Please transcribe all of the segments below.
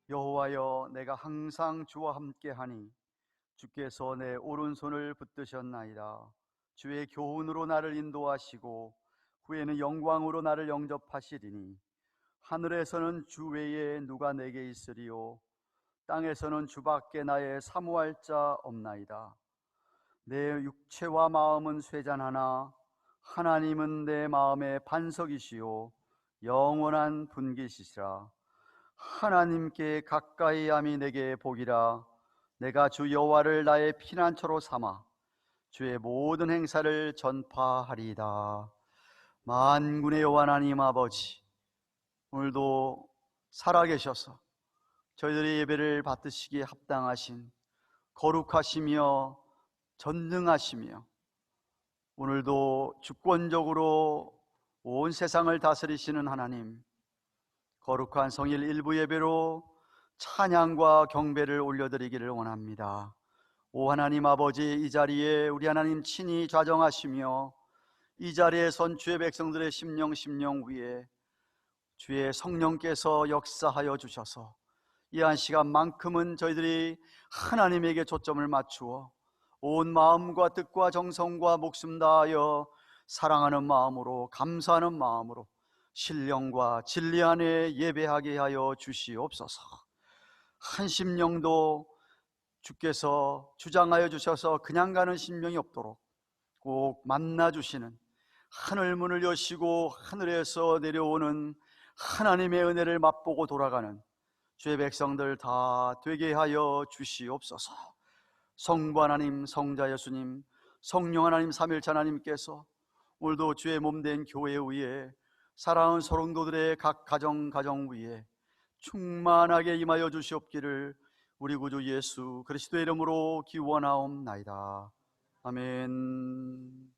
여호와여, 내가 항상 주와 함께하니 주께서 내 오른손을 붙드셨나이다. 주의 교훈으로 나를 인도하시고 후에는 영광으로 나를 영접하시리니 하늘에서는 주 외에 누가 내게 있으리요, 땅에서는 주밖에 나의 사모할 자 없나이다. 내 육체와 마음은 쇠잔하나 하나님은 내 마음의 반석이시요 영원한 분깃이시라. 하나님께 가까이함이 내게 복이라. 내가 주 여호와를 나의 피난처로 삼아 주의 모든 행사를 전파하리이다. 만군의 여호와 하나님 아버지, 오늘도 살아계셔서 저희들의 예배를 받으시기에 합당하신, 거룩하시며 전능하시며 오늘도 주권적으로 온 세상을 다스리시는 하나님, 거룩한 성일 일부 예배로 찬양과 경배를 올려드리기를 원합니다. 오 하나님 아버지, 이 자리에 우리 하나님 친히 좌정하시며 이 자리에 선 주의 백성들의 심령 위에 주의 성령께서 역사하여 주셔서 이 한 시간만큼은 저희들이 하나님에게 초점을 맞추어 온 마음과 뜻과 정성과 목숨 다하여 사랑하는 마음으로, 감사하는 마음으로 신령과 진리 안에 예배하게 하여 주시옵소서. 한 심령도 주께서 주장하여 주셔서 그냥 가는 심령이 없도록 꼭 만나주시는, 하늘 문을 여시고 하늘에서 내려오는 하나님의 은혜를 맛보고 돌아가는 주의 백성들 다 되게 하여 주시옵소서. 성부 하나님, 성자 예수님, 성령 하나님, 삼일체 하나님께서 오늘도 주의 몸된 교회 위에, 사랑하는 소롱도들의 각 가정 위에 충만하게 임하여 주시옵기를 우리 구주 예수 그리스도의 이름으로 기원하옵나이다. 아멘.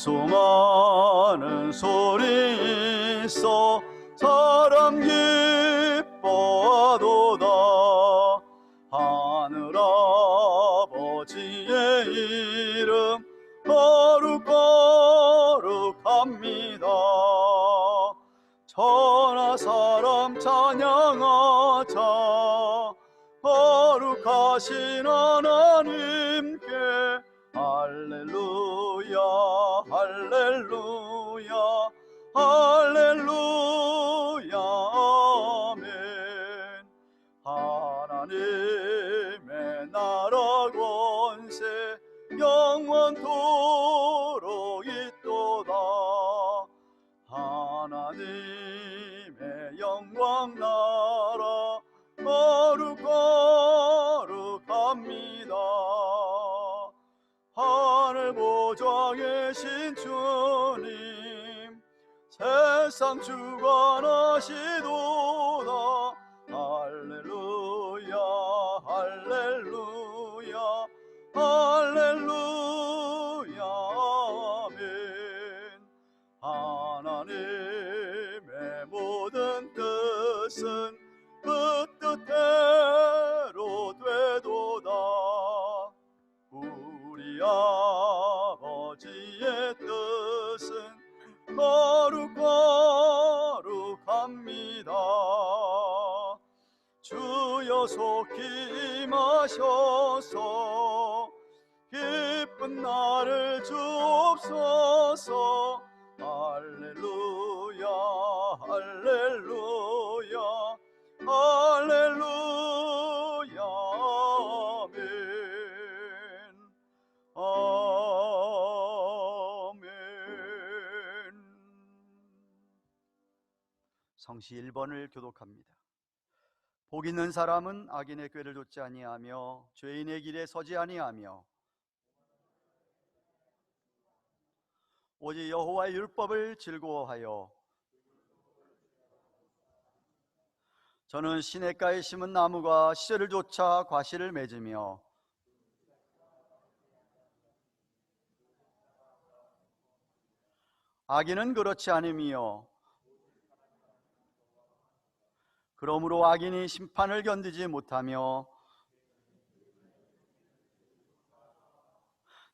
찬송하는 소리 있어 사람 기뻐하도다. 하늘 아버지의 이름 거룩거룩합니다. 천하 사람 찬양하자. 거룩하신 하나님께 할렐루야 할렐루야 할렐루야 아멘. 하나님의 나라 권세 영원토록 있도다. 하나님의 영광 나라 거룩거룩합니다. 하늘 보좌에 계신 주님 세상 주관하시도다. 할렐루야 할렐루야 할렐루야 아멘. 하나님의 모든 뜻은 그 뜻대로 되도다. 우리 아버지의 뜻은 거룩거룩합니다. 주여 속히 임하셔서 기쁜 날을 주옵소서. 할렐루야 할렐루야 할렐루야 아멘. 성시 1번을 교독합니다. 복 있는 사람은 악인의 꾀를 좇지 아니하며 죄인의 길에 서지 아니하며 오직 여호와의 율법을 즐거워하여. 저는 시냇가에 심은 나무가 시절을 쫓아 과실을 맺으며 악인은 그렇지 않으며 그러므로 악인이 심판을 견디지 못하며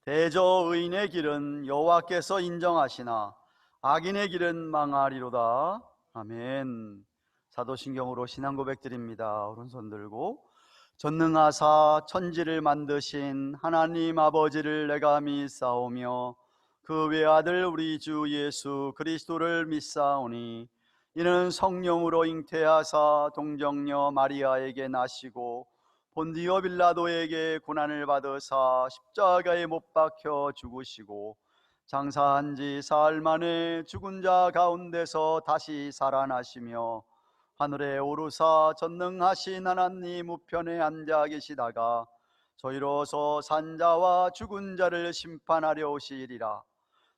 대저 의인의 길은 여호와께서 인정하시나 악인의 길은 망하리로다. 아멘. 사도신경으로 신앙 고백드립니다. 오른손 들고 전능하사 천지를 만드신 하나님 아버지를 내가 믿사오며 그 외아들 우리 주 예수 그리스도를 믿사오니 이는 성령으로 잉태하사 동정녀 마리아에게 나시고 본디오 빌라도에게 고난을 받으사 십자가에 못 박혀 죽으시고 장사한 지 사흘 만에 죽은 자 가운데서 다시 살아나시며 하늘에 오르사 전능하신 하나님 우편에 앉아 계시다가 저희로서 산자와 죽은 자를 심판하려 오시리라.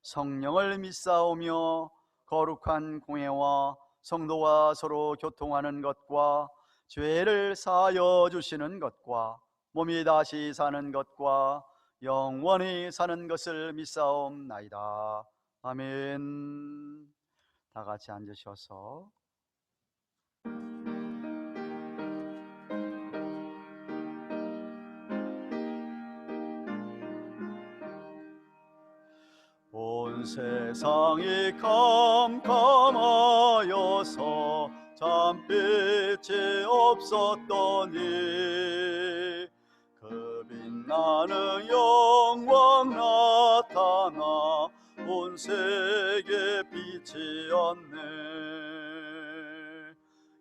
성령을 믿사오며 거룩한 공회와 성도와 서로 교통하는 것과 죄를 사하여 주시는 것과 몸이 다시 사는 것과 영원히 사는 것을 믿사옵나이다. 아멘. 다 같이 앉으셔서 온 세상이 캄캄하여서 잠빛이 없었더니 그 빛나는 영광 나타나 온 세계 빛이 었네.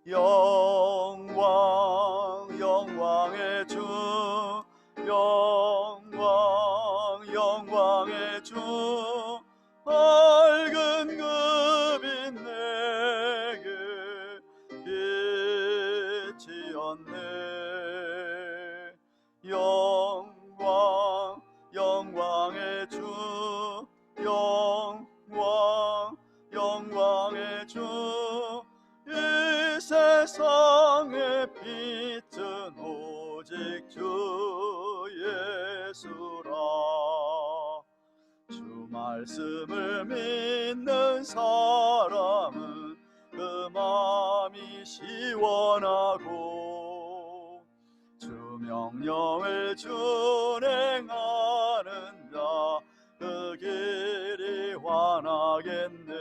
영광 영광의 주 영광 영광의 주 밝은 그 빛 내게 빛이 었네. 영광 영광의 주 영광 영광의 주 이 세상의 빛은 오직 주 예수라. 주 말씀을 믿는 사람은 그 마음이 시원하고 주 명령을 준행하는 자 그 길이 환하겠네.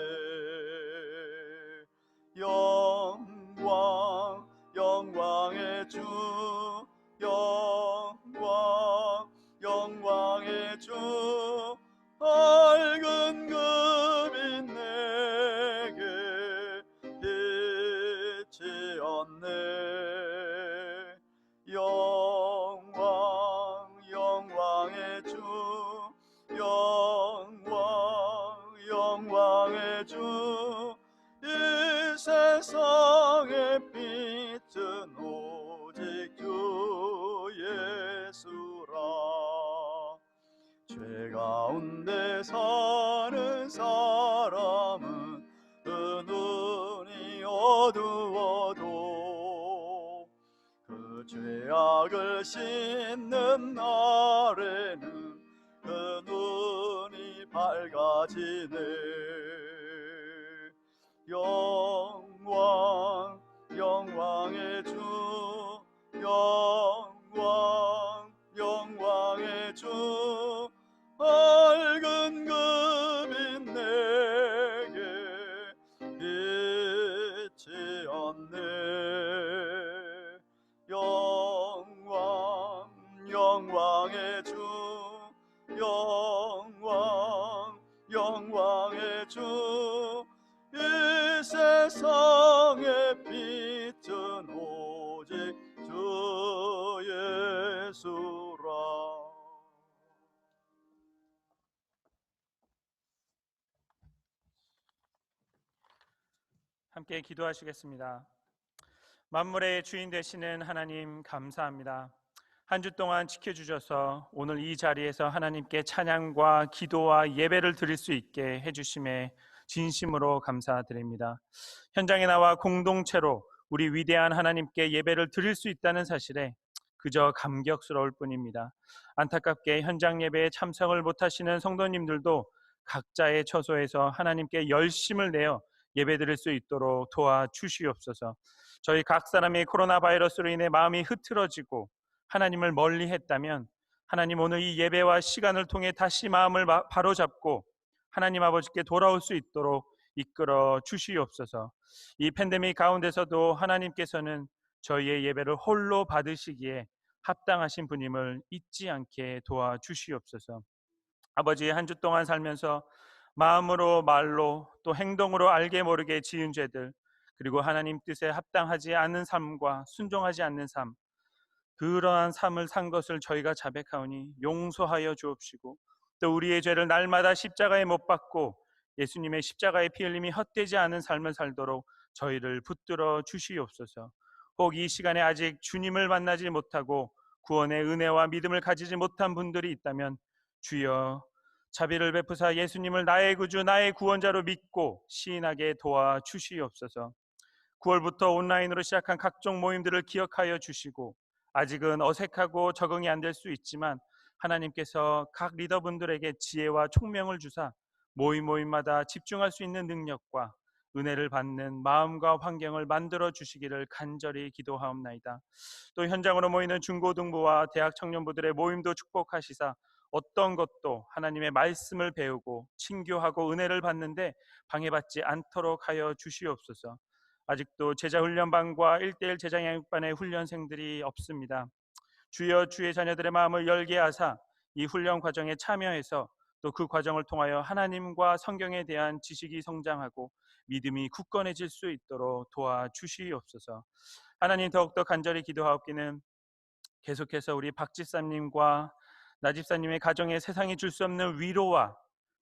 영광 영광의 주 영광 영광의 주 밝은 그 빛 내게 빛이 었네. 영광 영광의 주 영광 영광의 주 이 세상의 빛은 오직 주 예수라. 죄 가운데 사는 사람은 그 눈이 어두워도 그 죄악을 씻는 날에는 그 눈이 밝아지네. 영광 영광의 주 영광 영광의 주 밝은 그 빛 내게 빛이 었네. 영광 영광의 주 영광 영광의 주 이 세상의 빛은 오직 주 예수라. 함께 기도하시겠습니다. 만물의 주인 되시는 하나님 감사합니다. 한 주 동안 지켜주셔서 오늘 이 자리에서 하나님께 찬양과 기도와 예배를 드릴 수 있게 해주심에 진심으로 감사드립니다. 현장에 나와 공동체로 우리 위대한 하나님께 예배를 드릴 수 있다는 사실에 그저 감격스러울 뿐입니다. 안타깝게 현장 예배에 참석을 못하시는 성도님들도 각자의 처소에서 하나님께 열심을 내어 예배드릴 수 있도록 도와주시옵소서. 저희 각 사람이 코로나 바이러스로 인해 마음이 흐트러지고 하나님을 멀리 했다면 하나님, 오늘 이 예배와 시간을 통해 다시 마음을 바로잡고 하나님 아버지께 돌아올 수 있도록 이끌어 주시옵소서. 이 팬데믹 가운데서도 하나님께서는 저희의 예배를 홀로 받으시기에 합당하신 분임을 잊지 않게 도와주시옵소서. 아버지, 한 주 동안 살면서 마음으로, 말로, 또 행동으로 알게 모르게 지은 죄들, 그리고 하나님 뜻에 합당하지 않는 삶과 순종하지 않는 삶, 그러한 삶을 산 것을 저희가 자백하오니 용서하여 주옵시고, 또 우리의 죄를 날마다 십자가에 못 박고 예수님의 십자가의 피 흘림이 헛되지 않은 삶을 살도록 저희를 붙들어 주시옵소서. 혹 이 시간에 아직 주님을 만나지 못하고 구원의 은혜와 믿음을 가지지 못한 분들이 있다면 주여 자비를 베푸사 예수님을 나의 구주, 나의 구원자로 믿고 시인하게 도와 주시옵소서. 9월부터 온라인으로 시작한 각종 모임들을 기억하여 주시고, 아직은 어색하고 적응이 안 될 수 있지만 하나님께서 각 리더분들에게 지혜와 총명을 주사 모임마다 집중할 수 있는 능력과 은혜를 받는 마음과 환경을 만들어 주시기를 간절히 기도하옵나이다. 또 현장으로 모이는 중고등부와 대학 청년부들의 모임도 축복하시사 어떤 것도 하나님의 말씀을 배우고 친교하고 은혜를 받는데 방해받지 않도록 하여 주시옵소서. 아직도 제자훈련반과 1:1 제자양육반의 훈련생들이 없습니다. 주여, 주의 자녀들의 마음을 열게 하사 이 훈련 과정에 참여해서 또 그 과정을 통하여 하나님과 성경에 대한 지식이 성장하고 믿음이 굳건해질 수 있도록 도와주시옵소서. 하나님, 더욱더 간절히 기도하옵기는 계속해서 우리 박 집사님과 나 집사님의 가정에 세상이 줄 수 없는 위로와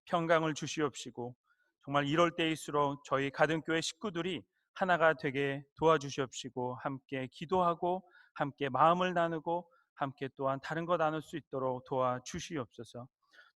평강을 주시옵시고, 정말 이럴 때일수록 저희 가든교회 식구들이 하나가 되게 도와주시옵시고, 함께 기도하고 함께 마음을 나누고 함께 또한 다른 거 나눌 수 있도록 도와주시옵소서.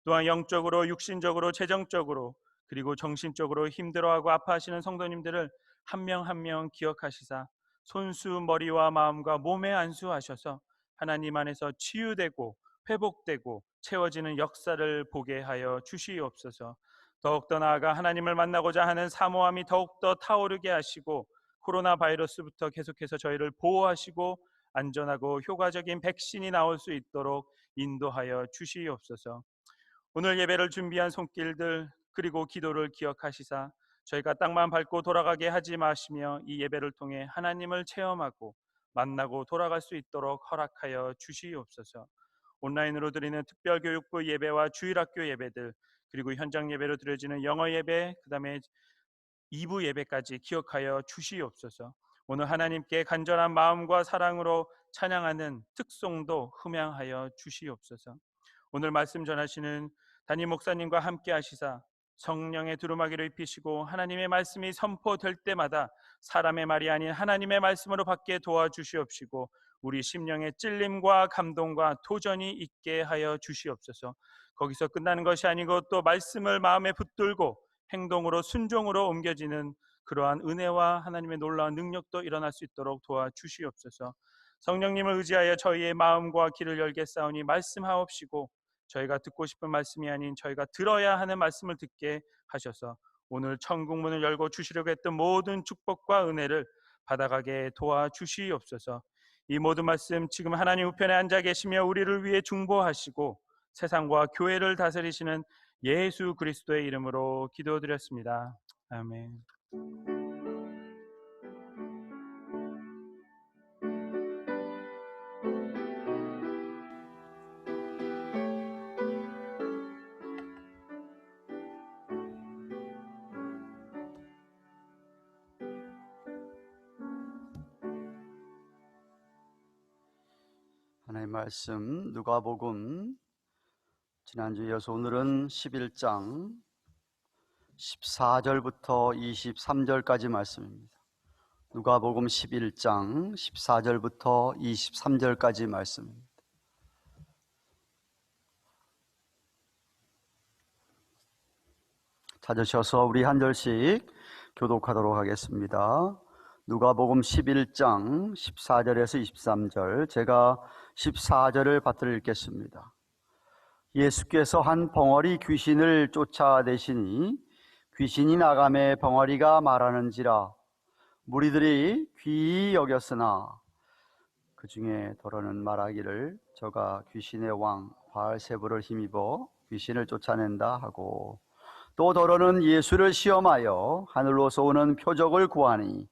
또한 영적으로, 육신적으로, 재정적으로, 그리고 정신적으로 힘들어하고 아파하시는 성도님들을 한 명 한 명 기억하시사 손수 머리와 마음과 몸에 안수하셔서 하나님 안에서 치유되고 회복되고 채워지는 역사를 보게 하여 주시옵소서. 더욱더 나아가 하나님을 만나고자 하는 사모함이 더욱더 타오르게 하시고, 코로나 바이러스부터 계속해서 저희를 보호하시고 안전하고 효과적인 백신이 나올 수 있도록 인도하여 주시옵소서. 오늘 예배를 준비한 손길들 그리고 기도를 기억하시사 저희가 땅만 밟고 돌아가게 하지 마시며 이 예배를 통해 하나님을 체험하고 만나고 돌아갈 수 있도록 허락하여 주시옵소서. 온라인으로 드리는 특별교육부 예배와 주일학교 예배들, 그리고 현장 예배로 드려지는 영어 예배, 그 다음에 2부 예배까지 기억하여 주시옵소서. 오늘 하나님께 간절한 마음과 사랑으로 찬양하는 특송도 흠양하여 주시옵소서. 오늘 말씀 전하시는 담임 목사님과 함께 하시사 성령의 두루마기를 입히시고 하나님의 말씀이 선포될 때마다 사람의 말이 아닌 하나님의 말씀으로 받게 도와주시옵시고, 우리 심령의 찔림과 감동과 도전이 있게 하여 주시옵소서. 거기서 끝나는 것이 아니고 또 말씀을 마음에 붙들고 행동으로 순종으로 옮겨지는 그러한 은혜와 하나님의 놀라운 능력도 일어날 수 있도록 도와주시옵소서. 성령님을 의지하여 저희의 마음과 귀를 열겠사오니 말씀하옵시고, 저희가 듣고 싶은 말씀이 아닌 저희가 들어야 하는 말씀을 듣게 하셔서 오늘 천국 문을 열고 주시려고 했던 모든 축복과 은혜를 받아가게 도와주시옵소서. 이 모든 말씀 지금 하나님 우편에 앉아 계시며 우리를 위해 중보하시고 세상과 교회를 다스리시는 예수 그리스도의 이름으로 기도드렸습니다. 아멘. 하나님의 말씀 누가복음 지난주에 이어서 오늘은 11장 14절부터 23절까지 말씀입니다. 누가복음 11장 14절부터 23절까지 말씀입니다. 찾으셔서 우리 한 절씩 교독하도록 하겠습니다. 누가복음 11장 14절에서 23절, 제가 14절을 받들어 읽겠습니다. 예수께서 한 벙어리 귀신을 쫓아내시니 귀신이 나가매 벙어리가 말하는지라 무리들이 귀히 여겼으나 그 중에 더러는 말하기를 저가 귀신의 왕 바알세불을 힘입어 귀신을 쫓아낸다 하고, 또 더러는 예수를 시험하여 하늘로서 오는 표적을 구하니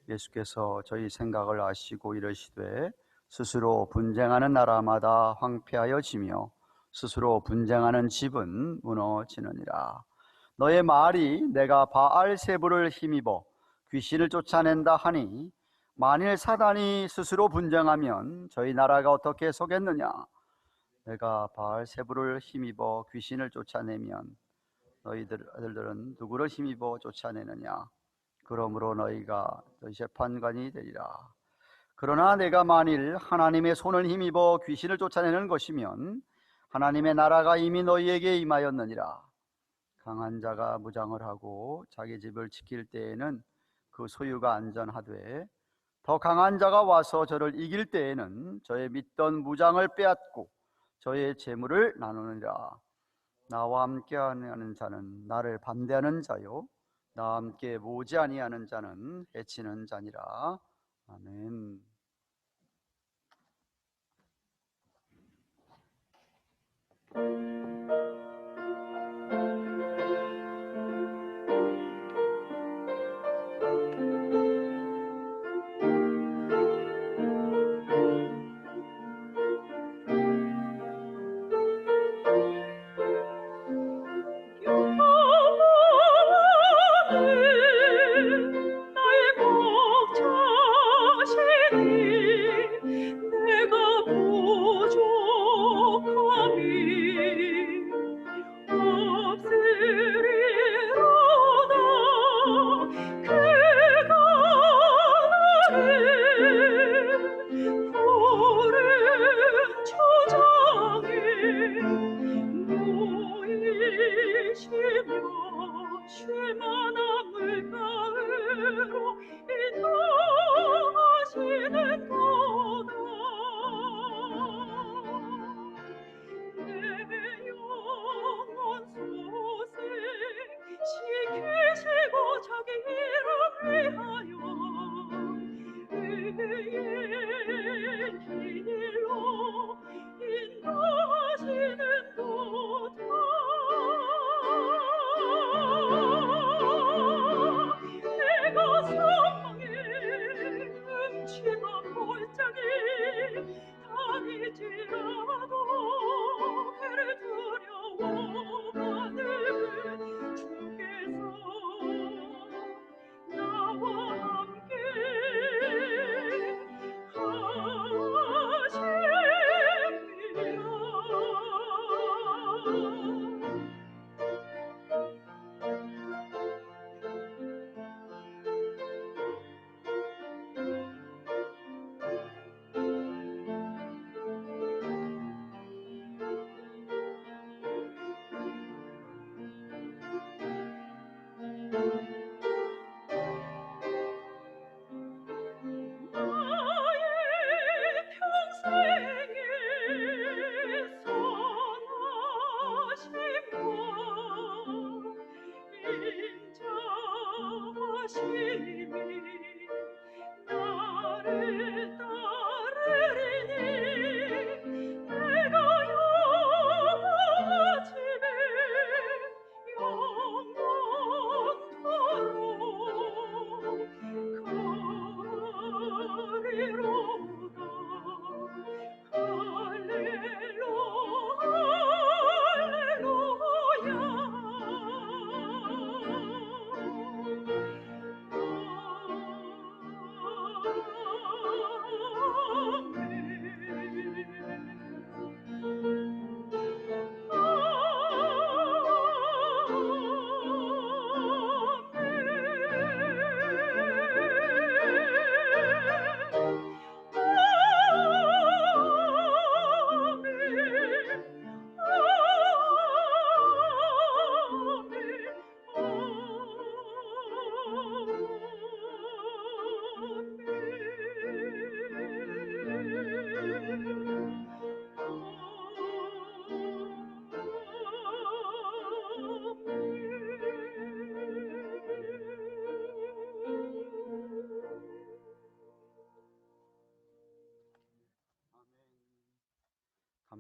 예수께서 저희 생각을 아시고 이르시되 스스로 분쟁하는 나라마다 황폐하여 지며 스스로 분쟁하는 집은 무너지느니라. 너의 말이 내가 바알세불을 힘입어 귀신을 쫓아낸다 하니, 만일 사단이 스스로 분쟁하면 저희 나라가 어떻게 서겠느냐? 내가 바알세불을 힘입어 귀신을 쫓아내면 너희들은 누구를 힘입어 쫓아내느냐? 그러므로 너희가 너희 재판관이 되리라. 그러나 내가 만일 하나님의 손을 힘입어 귀신을 쫓아내는 것이면 하나님의 나라가 이미 너희에게 임하였느니라. 강한 자가 무장을 하고 자기 집을 지킬 때에는 그 소유가 안전하되, 더 강한 자가 와서 저를 이길 때에는 저의 믿던 무장을 빼앗고 저의 재물을 나누느니라. 나와 함께하는 자는 나를 반대하는 자요, 나와 함께 모지 아니하는 자는 해치는 자니라. 아멘.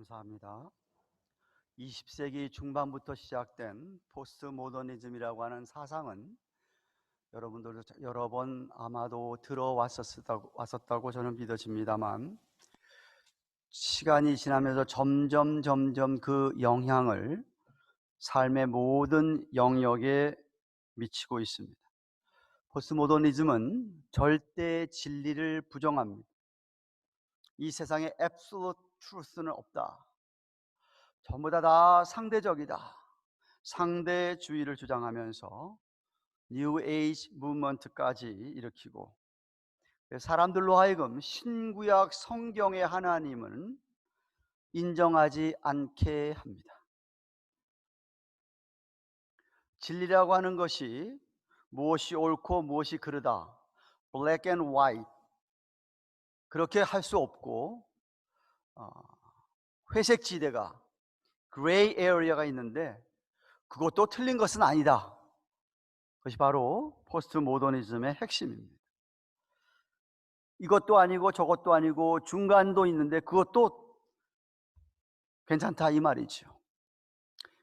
감사합니다. 20세기 중반부터 시작된 포스트 모더니즘이라고 하는 사상은 여러분들도 여러 번 아마도 들어왔었다고 저는 믿어집니다만, 시간이 지나면서 점점 그 영향을 삶의 모든 영역에 미치고 있습니다. 포스트 모더니즘은 절대 진리를 부정합니다. 이 세상에 absolute truth는 없다. 전부 다 상대적이다. 상대주의를 주장하면서 뉴 에이지 무브먼트까지 일으키고, 사람들로 하여금 신구약 성경의 하나님은 인정하지 않게 합니다. 진리라고 하는 것이 무엇이 옳고 무엇이 그르다, black and white, 그렇게 할 수 없고, 회색 지대가, gray area가 있는데 그것도 틀린 것은 아니다. 그것이 바로 포스트 모더니즘의 핵심입니다. 이것도 아니고 저것도 아니고 중간도 있는데 그것도 괜찮다, 이 말이죠.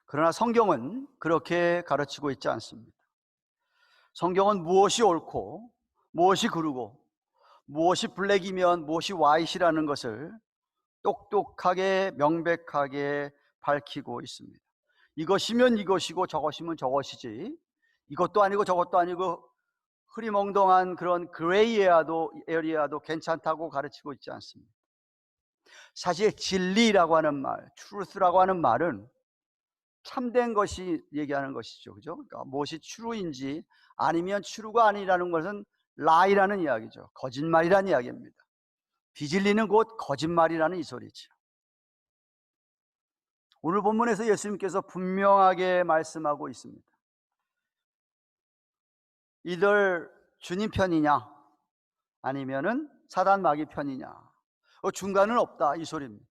그러나 성경은 그렇게 가르치고 있지 않습니다. 성경은 무엇이 옳고 무엇이 그르고 무엇이 블랙이면 무엇이 화이트라는 것을 똑똑하게 명백하게 밝히고 있습니다. 이것이면 이것이고 저것이면 저것이지, 이것도 아니고 저것도 아니고 흐리멍덩한 그런 그레이 에리아도 괜찮다고 가르치고 있지 않습니다. 사실 진리라고 하는 말, truth라고 하는 말은 참된 것이 얘기하는 것이죠. 그죠? 그러니까 무엇이 true인지 아니면 true가 아니라는 것은 lie라는 이야기죠. 거짓말이라는 이야기입니다. 비진리는 곧 거짓말이라는 이 소리죠. 오늘 본문에서 예수님께서 분명하게 말씀하고 있습니다. 이들 주님 편이냐 아니면은 사단 마귀 편이냐, 중간은 없다, 이 소리입니다.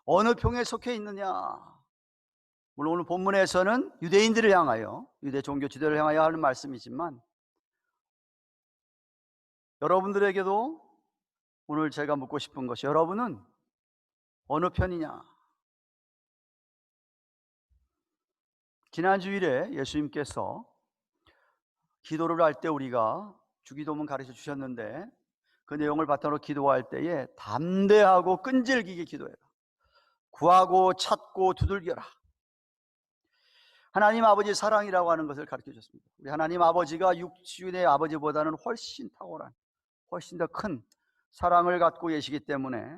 어느 평에 속해 있느냐. 물론 오늘 본문에서는 유대인들을 향하여, 유대 종교 지도를 향하여 하는 말씀이지만, 여러분들에게도 오늘 제가 묻고 싶은 것이, 여러분은 어느 편이냐. 지난 주일에 예수님께서 기도를 할 때 우리가 주기도문 가르쳐 주셨는데, 그 내용을 바탕으로 기도할 때에 담대하고 끈질기게 기도해라. 구하고 찾고 두들겨라. 하나님 아버지 사랑이라고 하는 것을 가르쳐 주셨습니다. 우리 하나님 아버지가 육신의 아버지보다는 훨씬 탁월한, 훨씬 더 큰 사랑을 갖고 계시기 때문에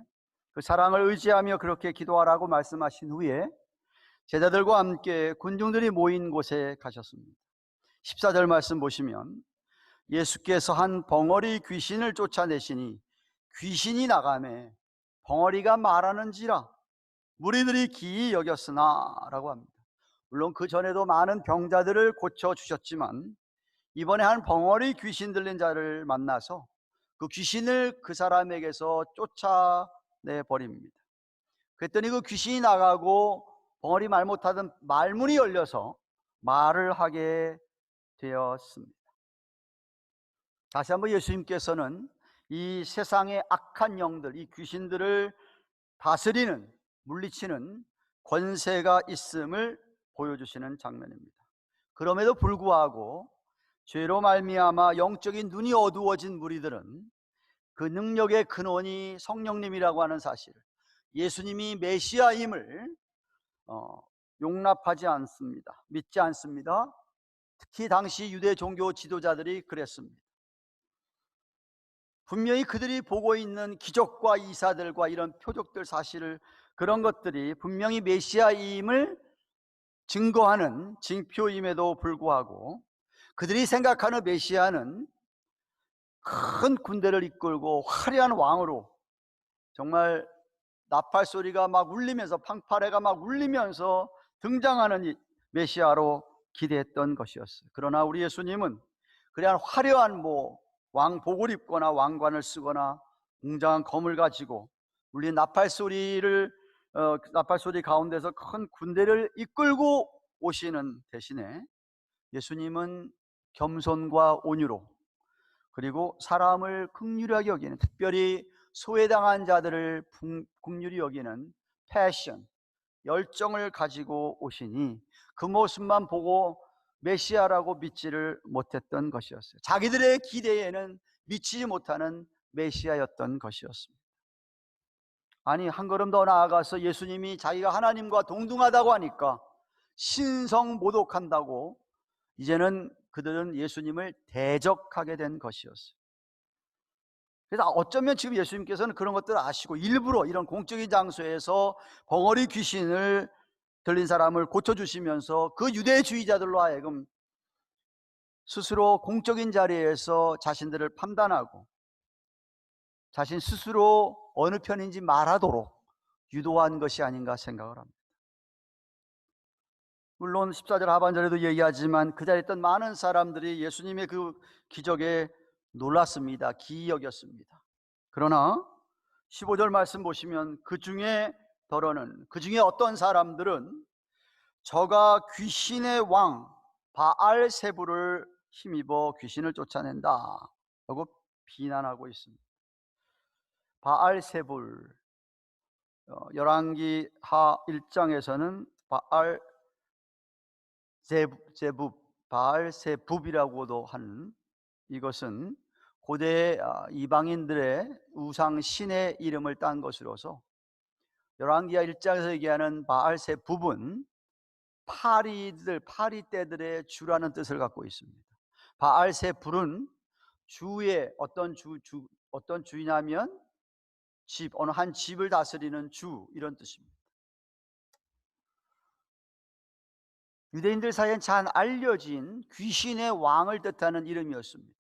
그 사랑을 의지하며 그렇게 기도하라고 말씀하신 후에 제자들과 함께 군중들이 모인 곳에 가셨습니다. 14절 말씀 보시면, 예수께서 한 벙어리 귀신을 쫓아내시니 귀신이 나가매 벙어리가 말하는지라 무리들이 기이 여겼으나 라고 합니다. 물론 그 전에도 많은 병자들을 고쳐주셨지만 이번에 한 벙어리 귀신 들린 자를 만나서 그 귀신을 그 사람에게서 쫓아내 버립니다. 그랬더니 그 귀신이 나가고 벙어리 말 못하던 말문이 열려서 말을 하게 되었습니다. 다시 한번 예수님께서는 이 세상의 악한 영들, 이 귀신들을 다스리는, 물리치는 권세가 있음을 보여주시는 장면입니다. 그럼에도 불구하고 죄로 말미암아 영적인 눈이 어두워진 무리들은 그 능력의 근원이 성령님이라고 하는 사실, 예수님이 메시아임을 용납하지 않습니다. 믿지 않습니다. 특히 당시 유대 종교 지도자들이 그랬습니다. 분명히 그들이 보고 있는 기적과 이사들과 이런 표적들, 사실을, 그런 것들이 분명히 메시아임을 증거하는 징표임에도 불구하고 그들이 생각하는 메시아는 큰 군대를 이끌고 화려한 왕으로, 정말 나팔 소리가 막 울리면서, 팡파레가 막 울리면서 등장하는 이 메시아로 기대했던 것이었어요. 그러나 우리 예수님은 그냥 화려한 왕복을 입거나 왕관을 쓰거나 웅장한 검을 가지고 울린 나팔 소리 가운데서 큰 군대를 이끌고 오시는 대신에 예수님은 겸손과 온유로, 그리고 사람을 긍휼하게 여기는, 특별히 소외당한 자들을 긍휼히 여기는 패션, 열정을 가지고 오시니 그 모습만 보고 메시아라고 믿지를 못했던 것이었어요. 자기들의 기대에는 미치지 못하는 메시아였던 것이었습니다. 아니, 한 걸음 더 나아가서 예수님이 자기가 하나님과 동등하다고 하니까 신성모독한다고 이제는 그들은 예수님을 대적하게 된 것이었어요. 그래서 어쩌면 지금 예수님께서는 그런 것들을 아시고 일부러 이런 공적인 장소에서 벙어리 귀신을 들린 사람을 고쳐주시면서 그 유대주의자들로 하여금 스스로 공적인 자리에서 자신들을 판단하고 자신 스스로 어느 편인지 말하도록 유도한 것이 아닌가 생각을 합니다. 물론 14절 하반절에도 얘기하지만 그 자리에 있던 많은 사람들이 예수님의 그 기적에 놀랐습니다. 기이 여겼습니다. 그러나 15절 말씀 보시면 그 중에 어떤 사람들은 저가 귀신의 왕 바알세불을 힘입어 귀신을 쫓아낸다 라고 비난하고 있습니다. 바알세불, 열왕기 하 1장에서는 바알세붑이라고도 하는, 이것은 고대 이방인들의 우상 신의 이름을 딴 것으로서 열왕기하 1장에서 얘기하는 바알세붑은 파리떼들의 주라는 뜻을 갖고 있습니다. 바알세불은 주의 어떤 주이냐면 어느 한 집을 다스리는 주, 이런 뜻입니다. 유대인들 사이엔 잘 알려진 귀신의 왕을 뜻하는 이름이었습니다.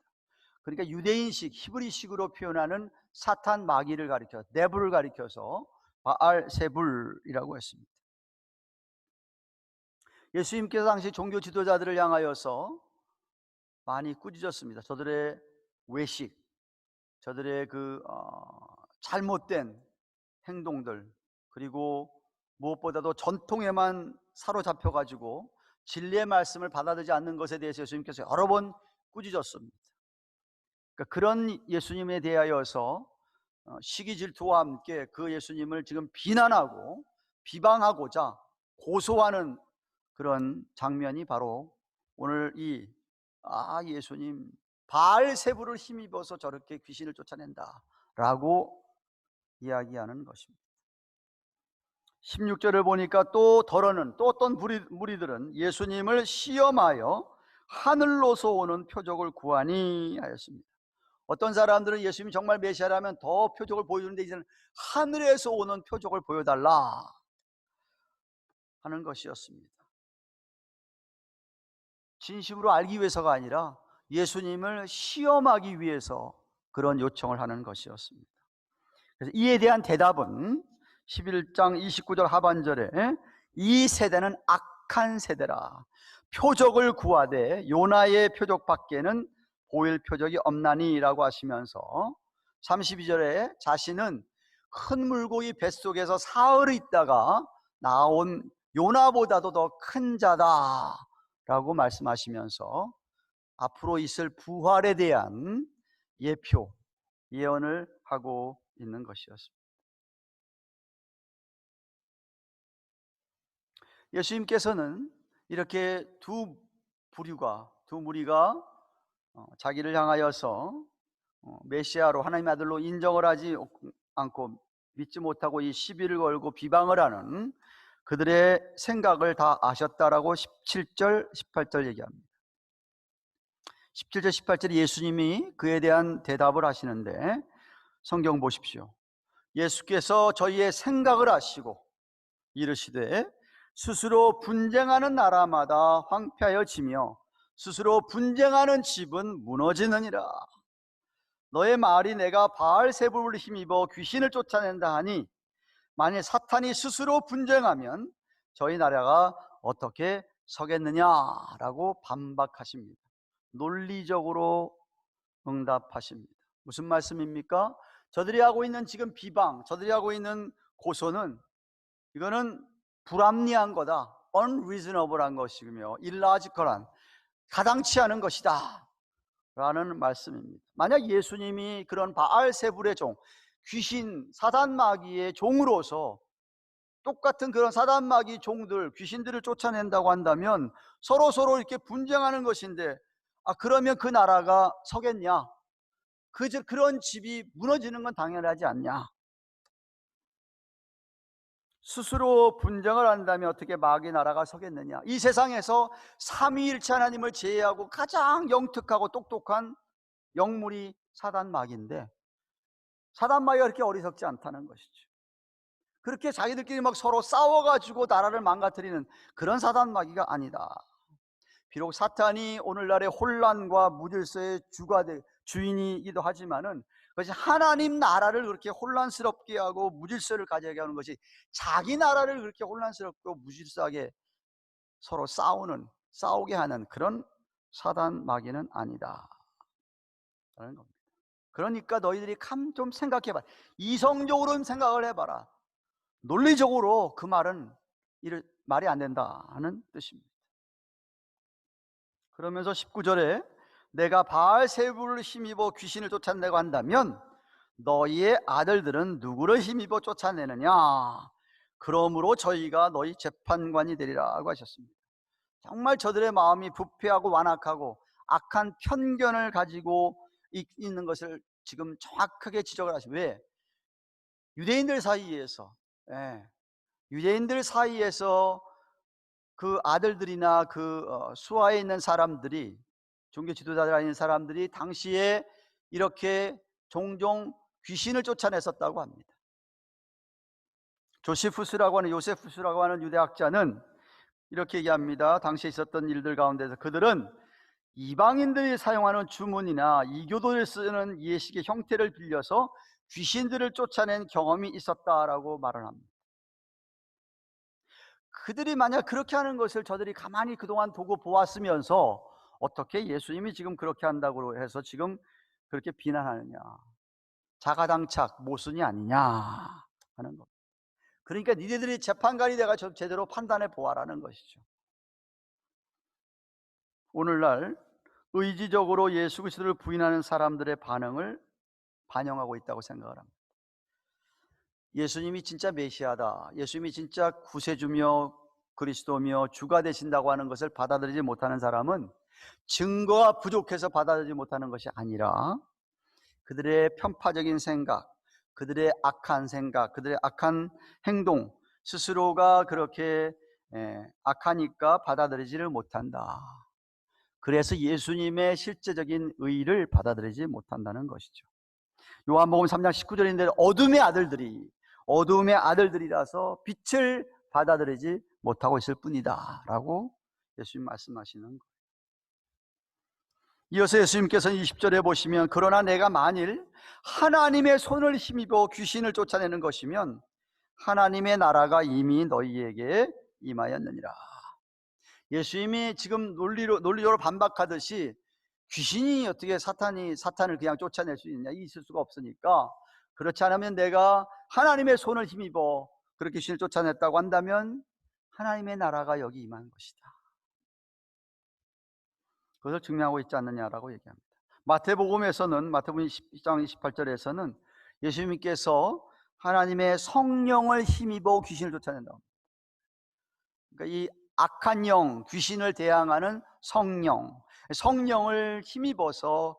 그러니까 유대인식, 히브리식으로 표현하는 사탄 마귀를 가리켜 네불을 가리켜서 바알세불이라고 했습니다. 예수님께서 당시 종교 지도자들을 향하여서 많이 꾸짖었습니다. 저들의 외식, 저들의 잘못된 행동들, 그리고 무엇보다도 전통에만 사로잡혀 가지고 진리의 말씀을 받아들이지 않는 것에 대해서 예수님께서 여러 번 꾸짖었습니다. 그러니까 그런 예수님에 대하여서 시기 질투와 함께 그 예수님을 지금 비난하고 비방하고자 고소하는 그런 장면이 바로 오늘 예수님 바알세불을 힘입어서 저렇게 귀신을 쫓아낸다 라고 이야기하는 것입니다. 16절을 보니까 또 어떤 무리들은 예수님을 시험하여 하늘로서 오는 표적을 구하니 하였습니다. 어떤 사람들은 예수님이 정말 메시아라면 더 표적을 보여주는데 이제는 하늘에서 오는 표적을 보여달라 하는 것이었습니다. 진심으로 알기 위해서가 아니라 예수님을 시험하기 위해서 그런 요청을 하는 것이었습니다. 그래서 이에 대한 대답은 11장 29절 하반절에 이 세대는 악한 세대라, 표적을 구하되 요나의 표적밖에는 보일 표적이 없나니 라고 하시면서 32절에 자신은 큰 물고기 뱃속에서 사흘 있다가 나온 요나보다도 더 큰 자다 라고 말씀하시면서 앞으로 있을 부활에 대한 예언을 하고 있는 것이었습니다. 예수님께서는 이렇게 두 무리가 자기를 향하여서 메시아로, 하나님의 아들로 인정을 하지 않고 믿지 못하고 이 시비를 걸고 비방을 하는 그들의 생각을 다 아셨다라고 17절 18절 얘기합니다. 17절 18절에 예수님이 그에 대한 대답을 하시는데, 성경 보십시오. 예수께서 저희의 생각을 아시고 이르시되 스스로 분쟁하는 나라마다 황폐하여지며 스스로 분쟁하는 집은 무너지느니라. 너의 말이 내가 바알세불을 힘입어 귀신을 쫓아낸다 하니 만일 사탄이 스스로 분쟁하면 저희 나라가 어떻게 서겠느냐라고 반박하십니다. 논리적으로 응답하십니다. 무슨 말씀입니까? 저들이 하고 있는 지금 비방, 저들이 하고 있는 고소는 이거는 불합리한 거다, unreasonable한 것이며 illogical한, 가당치 않은 것이다 라는 말씀입니다. 만약 예수님이 그런 바알세불의 종, 귀신, 사단 마귀의 종으로서 똑같은 그런 사단마귀 종들, 귀신들을 쫓아낸다고 한다면 서로 이렇게 분쟁하는 것인데, 그러면 그 나라가 서겠냐? 그런 집이 무너지는 건 당연하지 않냐? 스스로 분쟁을 한다면 어떻게 마귀 나라가 서겠느냐? 이 세상에서 삼위일체 하나님을 제외하고 가장 영특하고 똑똑한 영물이 사단 마귀인데, 사단 마귀가 그렇게 어리석지 않다는 것이죠. 그렇게 자기들끼리 막 서로 싸워가지고 나라를 망가뜨리는 그런 사단 마귀가 아니다. 비록 사탄이 오늘날의 혼란과 무질서의 주인이기도 하지만은, 그것이 하나님 나라를 그렇게 혼란스럽게 하고 무질서를 가져게 하는 것이, 자기 나라를 그렇게 혼란스럽고 무질서하게 서로 싸우게 하는 그런 사단 마귀는 아니다 라는 겁니다. 그러니까 너희들이 좀 생각해봐. 이성적으로는 생각을 해봐라. 논리적으로 그 말은 말이 안 된다 하는 뜻입니다. 그러면서 19절에 내가 바알세불을 힘입어 귀신을 쫓아내고 한다면 너희의 아들들은 누구를 힘입어 쫓아내느냐? 그러므로 저희가 너희 재판관이 되리라고 하셨습니다. 정말 저들의 마음이 부패하고 완악하고 악한 편견을 가지고 있는 것을 지금 정확하게 지적을 하시죠. 왜? 유대인들 사이에서, 유대인들 사이에서 그 아들들이나 수하에 있는 사람들이, 종교 지도자들 아닌 사람들이 당시에 이렇게 종종 귀신을 쫓아냈었다고 합니다. 요세푸스라고 하는 유대학자는 이렇게 얘기합니다. 당시에 있었던 일들 가운데서 그들은 이방인들이 사용하는 주문이나 이교도를 쓰는 예식의 형태를 빌려서 귀신들을 쫓아낸 경험이 있었다라고 말을 합니다. 그들이 만약 그렇게 하는 것을 저들이 가만히 그동안 두고 보았으면서 어떻게 예수님이 지금 그렇게 한다고 해서 지금 그렇게 비난하느냐, 자가당착 모순이 아니냐 하는 것. 그러니까 니네들이 재판관이 내가 제대로 판단해 보아라는 것이죠. 오늘날 의지적으로 예수 그리스도를 부인하는 사람들의 반응을 반영하고 있다고 생각을 합니다. 예수님이 진짜 메시아다, 예수님이 진짜 구세주며 그리스도며 주가 되신다고 하는 것을 받아들이지 못하는 사람은 증거가 부족해서 받아들이지 못하는 것이 아니라 그들의 편파적인 생각, 그들의 악한 생각, 그들의 악한 행동, 스스로가 그렇게 악하니까 받아들이지를 못한다. 그래서 예수님의 실제적인 의를 받아들이지 못한다는 것이죠. 요한복음 3장 19절인데 어둠의 아들들이라서 빛을 받아들이지 못하고 있을 뿐이다 라고 예수님 말씀하시는 거예요. 이어서 예수님께서는 20절에 보시면 그러나 내가 만일 하나님의 손을 힘입어 귀신을 쫓아내는 것이면 하나님의 나라가 이미 너희에게 임하였느니라. 예수님이 지금 논리적으로 반박하듯이 귀신이 어떻게 사탄을 그냥 쫓아낼 수 있느냐, 있을 수가 없으니까, 그렇지 않으면 내가 하나님의 손을 힘입어 그렇게 귀신을 쫓아냈다고 한다면 하나님의 나라가 여기 임한 것이다. 그것을 증명하고 있지 않느냐라고 얘기합니다. 마태복음 10장 28절에서는 예수님께서 하나님의 성령을 힘입어 귀신을 쫓아낸다. 그러니까 이 악한 영, 귀신을 대항하는 성령을 힘입어서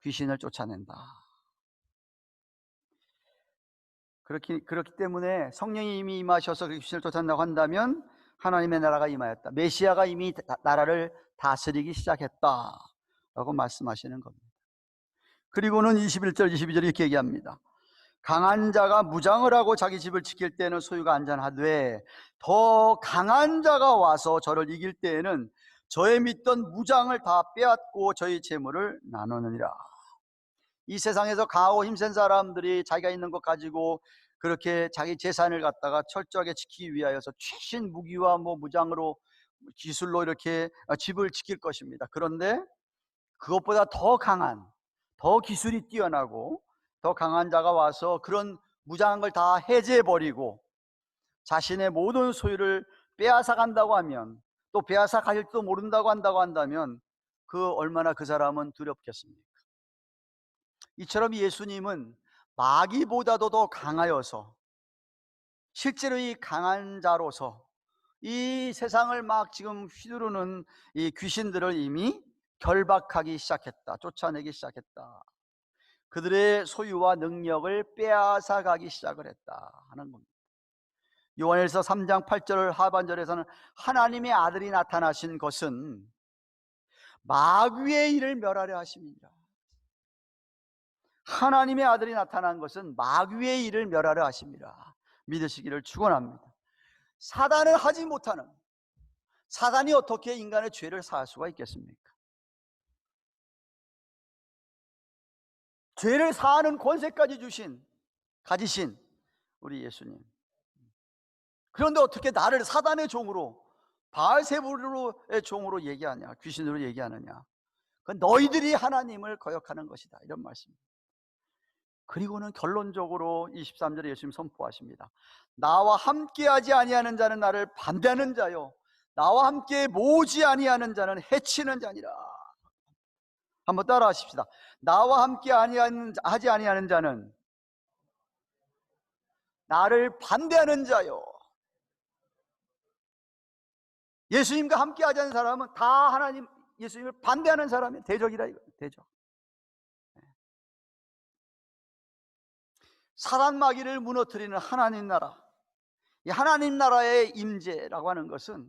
귀신을 쫓아낸다. 그렇기 때문에 성령이 이미 임하셔서 귀신을 쫓아낸다고 한다면 하나님의 나라가 임하였다, 메시아가 이미 나라를 다스리기 시작했다라고 말씀하시는 겁니다. 그리고는 21절 22절 이렇게 얘기합니다. 강한 자가 무장을 하고 자기 집을 지킬 때에는 소유가 안전하되 더 강한 자가 와서 저를 이길 때에는 저의 믿던 무장을 다 빼앗고 저희 재물을 나누느니라. 이 세상에서 강하고 힘센 사람들이 자기가 있는 것 가지고 그렇게 자기 재산을 갖다가 철저하게 지키기 위하여서 최신 무기와 무장으로, 기술로 이렇게 집을 지킬 것입니다. 그런데 그것보다 더 기술이 뛰어나고 더 강한 자가 와서 그런 무장한 걸 다 해제해버리고 자신의 모든 소유를 빼앗아 간다고 하면, 또 빼앗아 가질지도 모른다고 한다면 얼마나 그 사람은 두렵겠습니까? 이처럼 예수님은 마귀보다도 더 강하여서 실제로 이 강한 자로서 이 세상을 막 지금 휘두르는 이 귀신들을 이미 결박하기 시작했다. 쫓아내기 시작했다. 그들의 소유와 능력을 빼앗아 가기 시작을 했다 하는 겁니다. 요한일서 3장 8절 하반절에서는 하나님의 아들이 나타나신 것은 마귀의 일을 멸하려 하심이니라. 하나님의 아들이 나타난 것은 마귀의 일을 멸하려 하심이라 믿으시기를 축원합니다. 사단을 하지 못하는, 사단이 어떻게 인간의 죄를 사할 수가 있겠습니까? 죄를 사하는 권세까지 가지신 우리 예수님. 그런데 어떻게 나를 사단의 종으로, 바알세불의 종으로 얘기하냐, 귀신으로 얘기하느냐? 그건 너희들이 하나님을 거역하는 것이다, 이런 말씀입니다. 그리고는 결론적으로 23절에 예수님 선포하십니다. 나와 함께하지 아니하는 자는 나를 반대하는 자요, 나와 함께 모으지 아니하는 자는 해치는 자니라. 한번 따라 하십시다. 나와 함께 하지 아니하는 자는 나를 반대하는 자요. 예수님과 함께 하지 않는 사람은 다 하나님, 예수님을 반대하는 사람이 대적이라 이거. 대적. 사단 마귀를 무너뜨리는 하나님 나라, 이 하나님 나라의 임재라고 하는 것은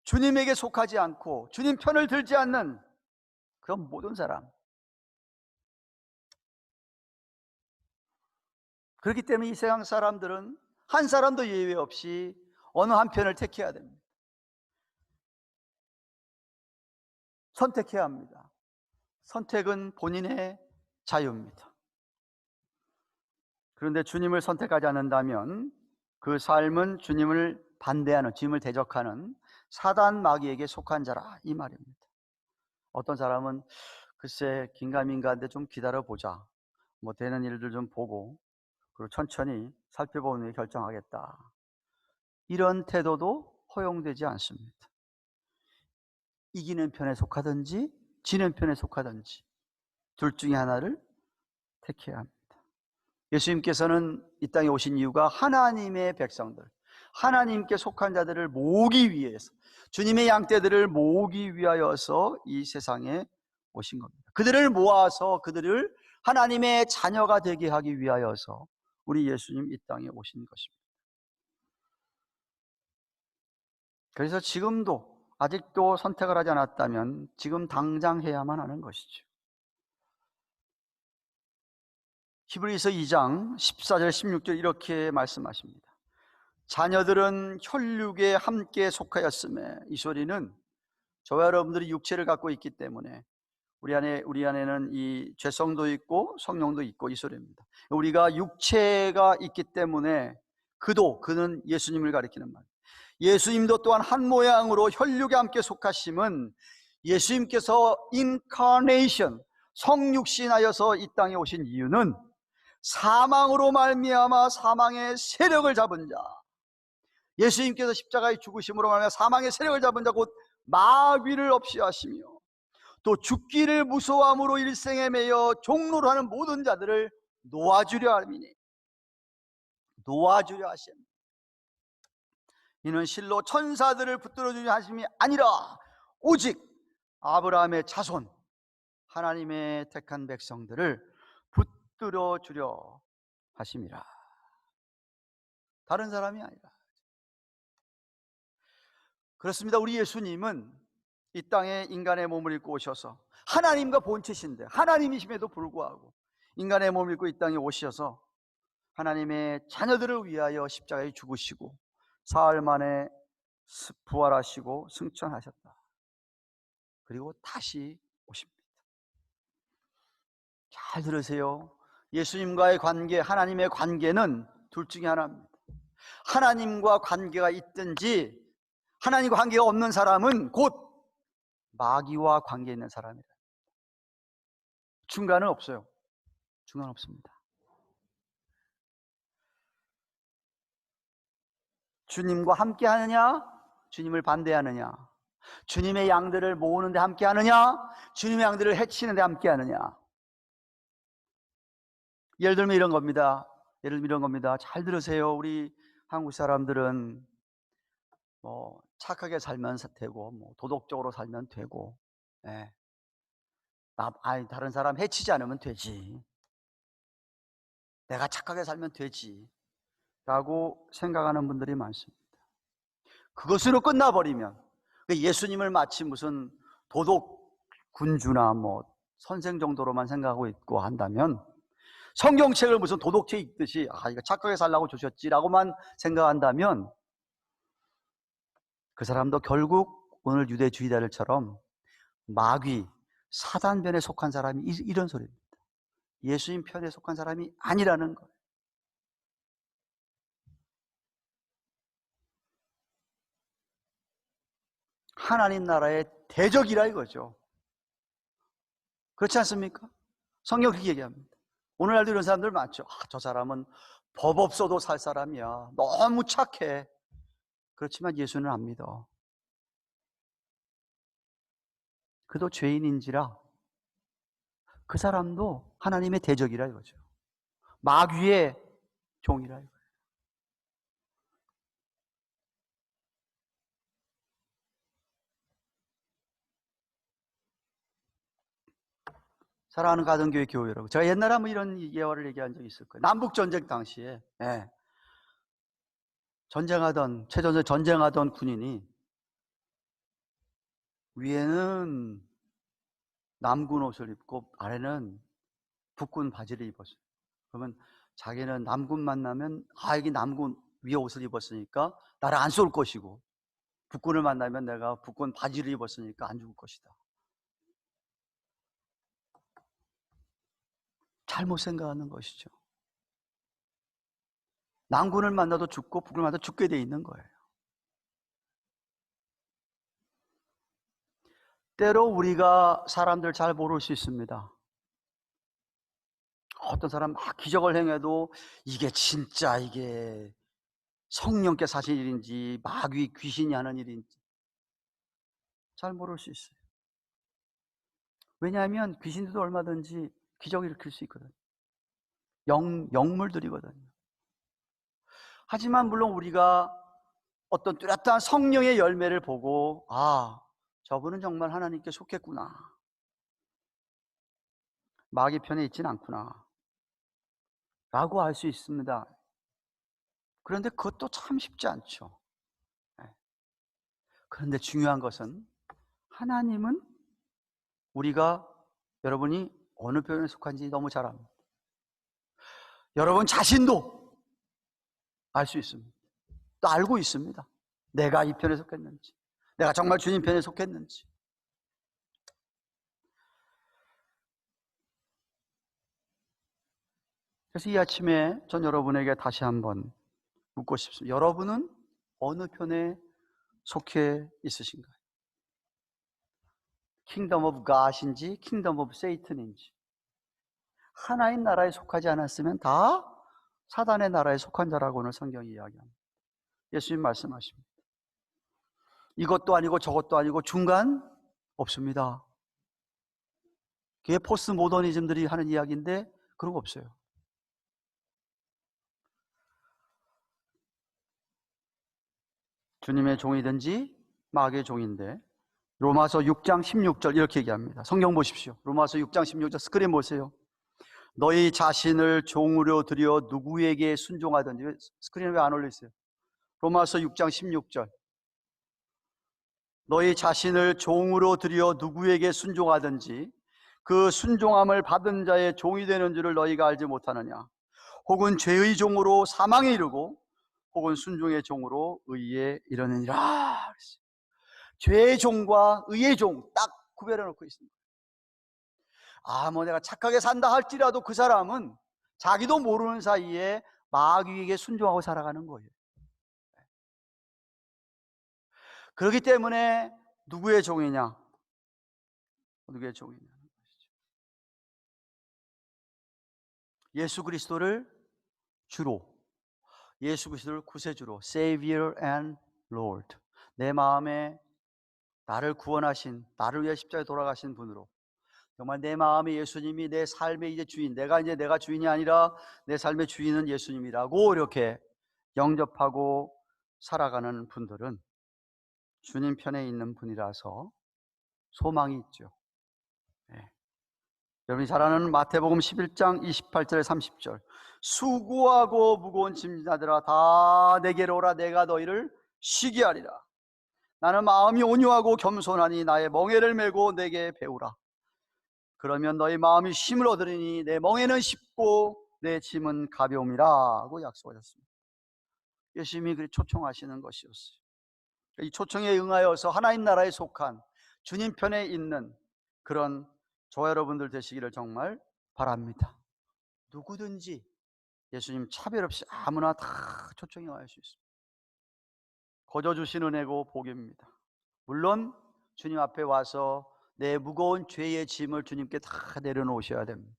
주님에게 속하지 않고 주님 편을 들지 않는 그런 모든 사람, 그렇기 때문에 이 세상 사람들은 한 사람도 예외 없이 어느 한 편을 택해야 됩니다. 선택해야 합니다. 선택은 본인의 자유입니다. 그런데 주님을 선택하지 않는다면 그 삶은 주님을 반대하는, 주님을 대적하는 사단 마귀에게 속한 자라, 이 말입니다. 어떤 사람은 글쎄 긴가민가한데 좀 기다려보자, 뭐 되는 일들 좀 보고 그리고 천천히 살펴본 후에 결정하겠다, 이런 태도도 허용되지 않습니다. 이기는 편에 속하든지 지는 편에 속하든지 둘 중에 하나를 택해야 합니다. 예수님께서는 이 땅에 오신 이유가 하나님의 백성들, 하나님께 속한 자들을 모으기 위해서, 주님의 양떼들을 모으기 위하여서 이 세상에 오신 겁니다. 그들을 모아서 그들을 하나님의 자녀가 되게 하기 위하여서 우리 예수님 이 땅에 오신 것입니다. 그래서 지금도 아직도 선택을 하지 않았다면 지금 당장 해야만 하는 것이죠. 히브리서 2장 14절 16절 이렇게 말씀하십니다. 자녀들은 혈육에 함께 속하였음에, 이 소리는 저와 여러분들이 육체를 갖고 있기 때문에 우리 안에는 이 죄성도 있고 성령도 있고, 이 소리입니다. 우리가 육체가 있기 때문에 그는 예수님을 가리키는 말. 예수님도 또한 한 모양으로 혈육에 함께 속하심은 예수님께서 인카네이션, 성육신하여서 이 땅에 오신 이유는 사망으로 말미암아 사망의 세력을 잡은 자, 예수님께서 십자가에 죽으심으로 말미암아 사망의 세력을 잡은 자, 곧 마귀를 없이 하시며 또 죽기를 무서워함으로 일생에 매여 종로로 하는 모든 자들을 놓아주려 함이니, 놓아주려 하십니다. 이는 실로 천사들을 붙들어주려 하심이 아니라 오직 아브라함의 자손, 하나님의 택한 백성들을 붙들어주려 하심이라. 다른 사람이 아니라. 그렇습니다. 우리 예수님은 이 땅에 인간의 몸을 입고 오셔서 하나님과 본체신데, 하나님이심에도 불구하고 인간의 몸을 입고 이 땅에 오셔서 하나님의 자녀들을 위하여 십자가에 죽으시고 사흘 만에 부활하시고 승천하셨다. 그리고 다시 오십니다. 잘 들으세요. 예수님과의 관계, 하나님의 관계는 둘 중에 하나입니다. 하나님과 관계가 있든지 하나님과 관계가 없는 사람은 곧 마귀와 관계 있는 사람이다. 중간은 없어요. 중간 없습니다. 주님과 함께 하느냐, 주님을 반대하느냐, 주님의 양들을 모으는데 함께 하느냐, 주님의 양들을 해치는데 함께 하느냐. 예를 들면 이런 겁니다. 잘 들으세요. 우리 한국 사람들은 뭐 착하게 살면 되고, 뭐 도덕적으로 살면 되고, 예. 다른 사람 해치지 않으면 되지. 내가 착하게 살면 되지. 라고 생각하는 분들이 많습니다. 그것으로 끝나버리면, 예수님을 마치 무슨 도덕 군주나 뭐 선생 정도로만 생각하고 있고 한다면, 성경책을 무슨 도덕책 읽듯이 이거 착하게 살라고 주셨지라고만 생각한다면, 그 사람도 결국 오늘 유대주의자들처럼 마귀, 사단변에 속한 사람이 이런 소리입니다. 예수님 편에 속한 사람이 아니라는 거예요. 하나님 나라의 대적이라 이거죠. 그렇지 않습니까? 성경 그렇게 얘기합니다. 오늘날도 이런 사람들 많죠. 저 사람은 법 없어도 살 사람이야. 너무 착해. 그렇지만 예수는 안 믿어. 그도 죄인인지라 그 사람도 하나님의 대적이라 이거죠. 마귀의 종이라 이거예요. 사랑하는 가정교회 교회 여러분, 제가 옛날에 한번 이런 예화를 얘기한 적이 있을 거예요. 남북전쟁 당시에 최전선 전쟁하던 군인이 위에는 남군 옷을 입고 아래는 북군 바지를 입었어요. 그러면 자기는 남군 만나면 이게 남군 위에 옷을 입었으니까 나를 안 쏠 것이고, 북군을 만나면 내가 북군 바지를 입었으니까 안 죽을 것이다. 잘못 생각하는 것이죠. 남군을 만나도 죽고 북군을 만나도 죽게 돼 있는 거예요. 때로 우리가 사람들 잘 모를 수 있습니다. 어떤 사람 막 기적을 행해도 이게 진짜 이게 성령께서 하신 일인지 마귀 귀신이 하는 일인지 잘 모를 수 있어요. 왜냐하면 귀신들도 얼마든지 기적을 일으킬 수 있거든요. 영물들이거든요. 하지만 물론 우리가 어떤 뚜렷한 성령의 열매를 보고 저분은 정말 하나님께 속했구나, 마귀 편에 있지는 않구나 라고 알 수 있습니다. 그런데 그것도 참 쉽지 않죠. 그런데 중요한 것은 하나님은 여러분이 어느 편에 속한지 너무 잘 압니다. 여러분 자신도 알 수 있습니다. 또 알고 있습니다. 내가 이 편에 속했는지, 내가 정말 주님 편에 속했는지. 그래서 이 아침에 전 여러분에게 다시 한번 묻고 싶습니다. 여러분은 어느 편에 속해 있으신가요? 킹덤 오브 갓인지 킹덤 오브 세이튼인지. 하나님 나라에 속하지 않았으면 다 사단의 나라에 속한 자라고 오늘 성경이 이야기합니다. 예수님 말씀하십니다. 이것도 아니고 저것도 아니고 중간 없습니다. 그게 포스트 모더니즘들이 하는 이야기인데 그런 거 없어요. 주님의 종이든지 마귀의 종인데, 로마서 6장 16절 이렇게 얘기합니다. 성경 보십시오. 로마서 6장 16절 스크린 보세요. 너희 자신을 종으로 들여 누구에게 순종하든지. 스크린에 왜 안 올려 있어요? 로마서 6장 16절. 너희 자신을 종으로 들여 누구에게 순종하든지 그 순종함을 받은 자의 종이 되는 줄을 너희가 알지 못하느냐. 혹은 죄의 종으로 사망에 이르고 혹은 순종의 종으로 의에 이르느니라. 죄의 종과 의의 종 딱 구별해 놓고 있습니다. 내가 착하게 산다 할지라도 그 사람은 자기도 모르는 사이에 마귀에게 순종하고 살아가는 거예요. 그렇기 때문에 누구의 종이냐? 누구의 종이냐? 예수 그리스도를 주로, 예수 그리스도를 구세주로, Savior and Lord, 내 마음에 나를 구원하신, 나를 위해 십자가에 돌아가신 분으로, 정말 내 마음에 예수님이 내 삶의 이제 주인, 내가 주인이 아니라 내 삶의 주인은 예수님이라고 이렇게 영접하고 살아가는 분들은 주님 편에 있는 분이라서 소망이 있죠. 네. 여러분이 잘 아는 마태복음 11장 28절에 30절, 수고하고 무거운 짐자들아 다 내게로 오라. 내가 너희를 쉬게 하리라. 나는 마음이 온유하고 겸손하니 나의 멍에를 메고 내게 배우라. 그러면 너희 마음이 쉼을 얻으리니 내 멍에는 쉽고 내 짐은 가벼움이라 하고 약속하셨습니다. 예수님이 그렇게 초청하시는 것이었어요. 이 초청에 응하여서 하나님 나라에 속한 주님 편에 있는 그런 저와 여러분들 되시기를 정말 바랍니다. 누구든지 예수님 차별 없이 아무나 다 초청에 응할 수 있습니다. 거저 주신 은혜고 복입니다. 물론 주님 앞에 와서 내 무거운 죄의 짐을 주님께 다 내려놓으셔야 됩니다.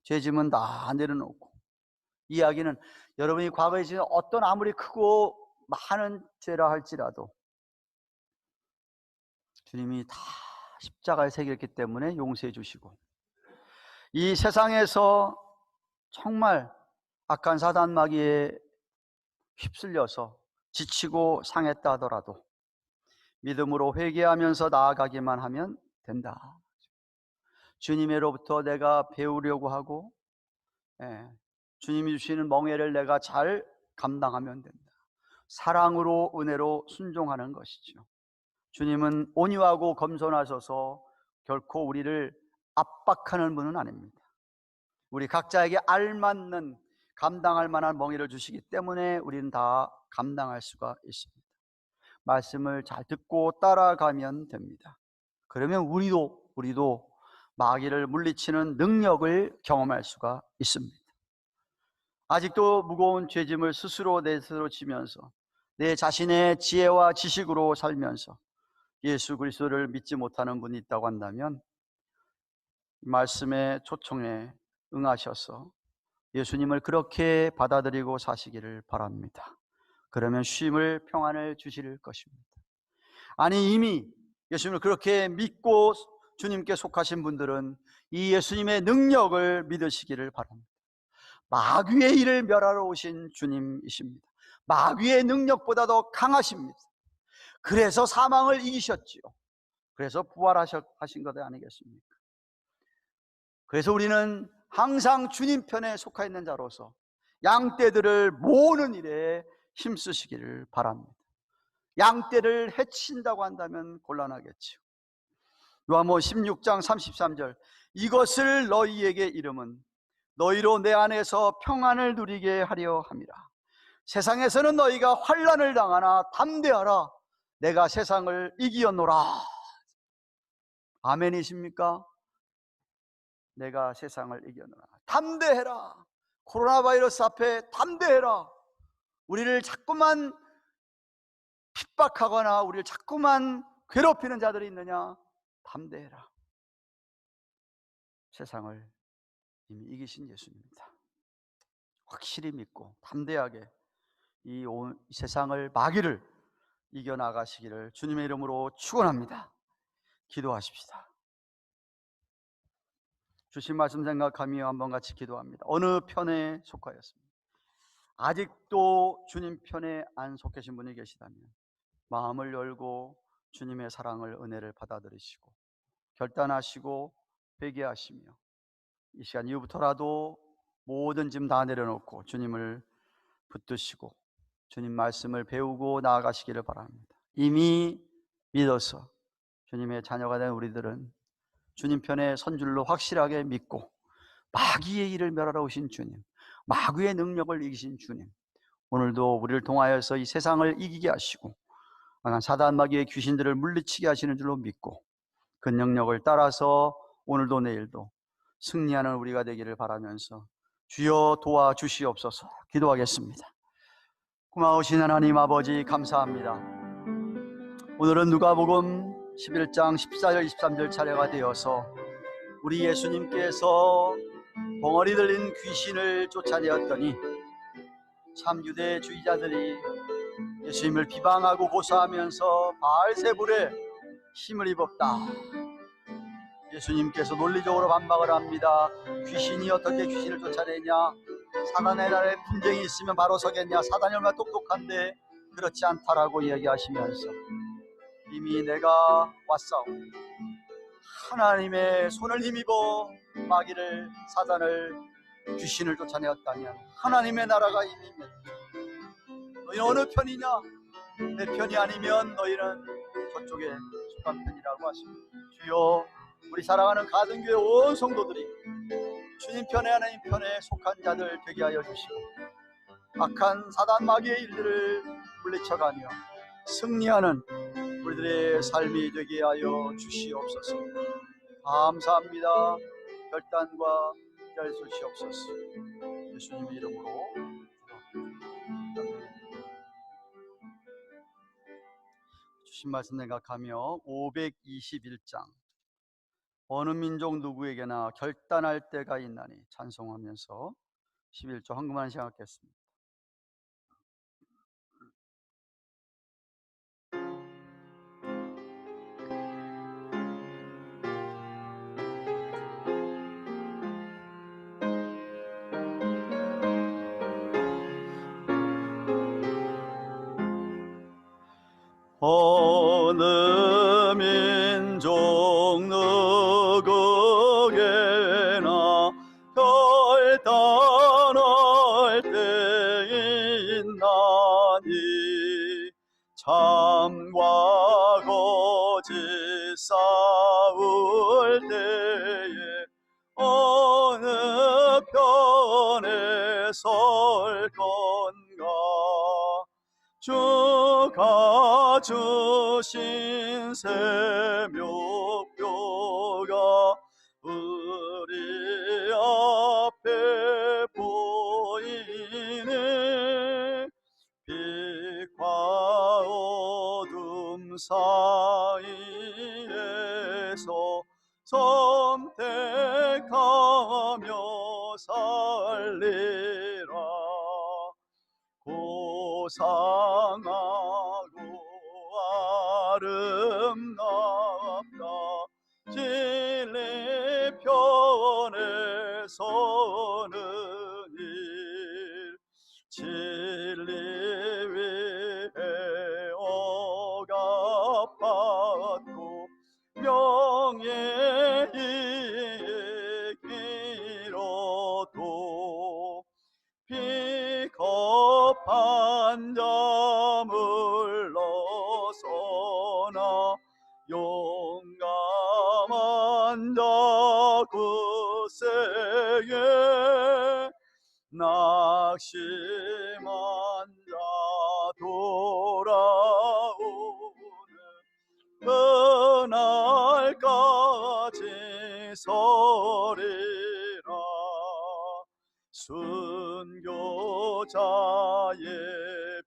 죄 짐은 다 내려놓고, 이야기는 여러분이 과거에 지은 어떤 아무리 크고 많은 죄라 할지라도 주님이 다 십자가에 새겼기 때문에 용서해 주시고, 이 세상에서 정말 악한 사단 마귀에 휩쓸려서 지치고 상했다 하더라도 믿음으로 회개하면서 나아가기만 하면 된다. 주님으로부터 내가 배우려고 하고, 주님이 주시는 멍에를 내가 잘 감당하면 된다. 사랑으로 은혜로 순종하는 것이죠. 주님은 온유하고 겸손하셔서 결코 우리를 압박하는 분은 아닙니다. 우리 각자에게 알맞는 감당할 만한 멍에를 주시기 때문에 우리는 다 감당할 수가 있습니다. 말씀을 잘 듣고 따라가면 됩니다. 그러면 우리도 마귀를 물리치는 능력을 경험할 수가 있습니다. 아직도 무거운 죄짐을 스스로 내 스스로 지면서 내 자신의 지혜와 지식으로 살면서 예수 그리스도를 믿지 못하는 분이 있다고 한다면 말씀의 초청에 응하셔서 예수님을 그렇게 받아들이고 사시기를 바랍니다. 그러면 쉼을, 평안을 주실 것입니다. 아니, 이미 예수님을 그렇게 믿고 주님께 속하신 분들은 이 예수님의 능력을 믿으시기를 바랍니다. 마귀의 일을 멸하러 오신 주님이십니다. 마귀의 능력보다 더 강하십니다. 그래서 사망을 이기셨지요. 그래서 부활하신 것 아니겠습니까? 그래서 우리는 항상 주님 편에 속하 있는 자로서 양떼들을 모으는 일에 힘쓰시기를 바랍니다. 양떼를 해친다고 한다면 곤란하겠죠. 요한복음 16장 33절, 이것을 너희에게 이름은 너희로 내 안에서 평안을 누리게 하려 함이라. 세상에서는 너희가 환난을 당하나 담대하라. 내가 세상을 이기었노라. 아멘이십니까? 내가 세상을 이겨노라. 담대해라. 코로나 바이러스 앞에 담대해라. 우리를 자꾸만 핍박하거나 우리를 자꾸만 괴롭히는 자들이 있느냐? 담대해라. 세상을 이미 이기신 예수님입니다. 확실히 믿고 담대하게 이 세상을, 마귀를 이겨나가시기를 주님의 이름으로 축원합니다. 기도하십시다. 주신 말씀 생각하며 한번 같이 기도합니다. 어느 편에 속하였습니다. 아직도 주님 편에 안 속해 계신 분이 계시다면 마음을 열고 주님의 사랑을, 은혜를 받아들이시고 결단하시고 회개하시며 이 시간 이후부터라도 모든 짐 다 내려놓고 주님을 붙드시고 주님 말씀을 배우고 나아가시기를 바랍니다. 이미 믿어서 주님의 자녀가 된 우리들은 주님 편에 선 줄로 확실하게 믿고 마귀의 일을 멸하러 오신 주님, 마귀의 능력을 이기신 주님, 오늘도 우리를 통하여서 이 세상을 이기게 하시고 사단 마귀의 귀신들을 물리치게 하시는 줄로 믿고 그 능력을 따라서 오늘도 내일도 승리하는 우리가 되기를 바라면서 주여 도와주시옵소서 기도하겠습니다. 고마우신 하나님 아버지, 감사합니다. 오늘은 누가복음 11장 14절 23절 차례가 되어서 우리 예수님께서 벙어리 들린 귀신을 쫓아내었더니 참 유대주의자들이 예수님을 비방하고 고소하면서 바알세불에 힘을 입었다. 예수님께서 논리적으로 반박을 합니다. 귀신이 어떻게 귀신을 쫓아내냐? 사단의 나라에 분쟁이 있으면 바로 서겠냐, 사단이 얼마나 똑똑한데 그렇지 않다라고 이야기하시면서 이미 내가 왔사오, 하나님의 손을 힘입어 마귀를, 사단을, 귀신을 쫓아내었다면 하나님의 나라가 이미 있는, 너희는 어느 편이냐? 내 편이 아니면 너희는 저쪽에 속한 편이라고 하십니다. 주여, 우리 사랑하는 가든교회 온 성도들이 주님 편에, 하나님 편에 속한 자들 되게 하여 주시고 악한 사단 마귀의 일들을 물리쳐가며 승리하는 우리들의 삶이 되게 하여 주시옵소서. 감사합니다. 결단과 기다릴 수 없었어. 예수님의 이름으로 주신 말씀 생각하며 521장 어느 민족 누구에게나 결단할 때가 있나니 찬송하면서 11조 한국만 생각했습니다. 어느 민족 누구에게나 결단할 때 있나니 참과 거짓 싸울 때에 어느 편에 설 건가. 주가 주신 새묘표가 우리 앞에 보이네. 빛과 어둠 사이에서 선택하며 살리라. 고상하고 아름답다 진리 편에 서는 일. 진리 위에 억압받고 명예의 길어도 비겁한 자 물러서나 용감한 자 굳세게 낙심한 자 돌아오는 그날까지 서리라. 순교자의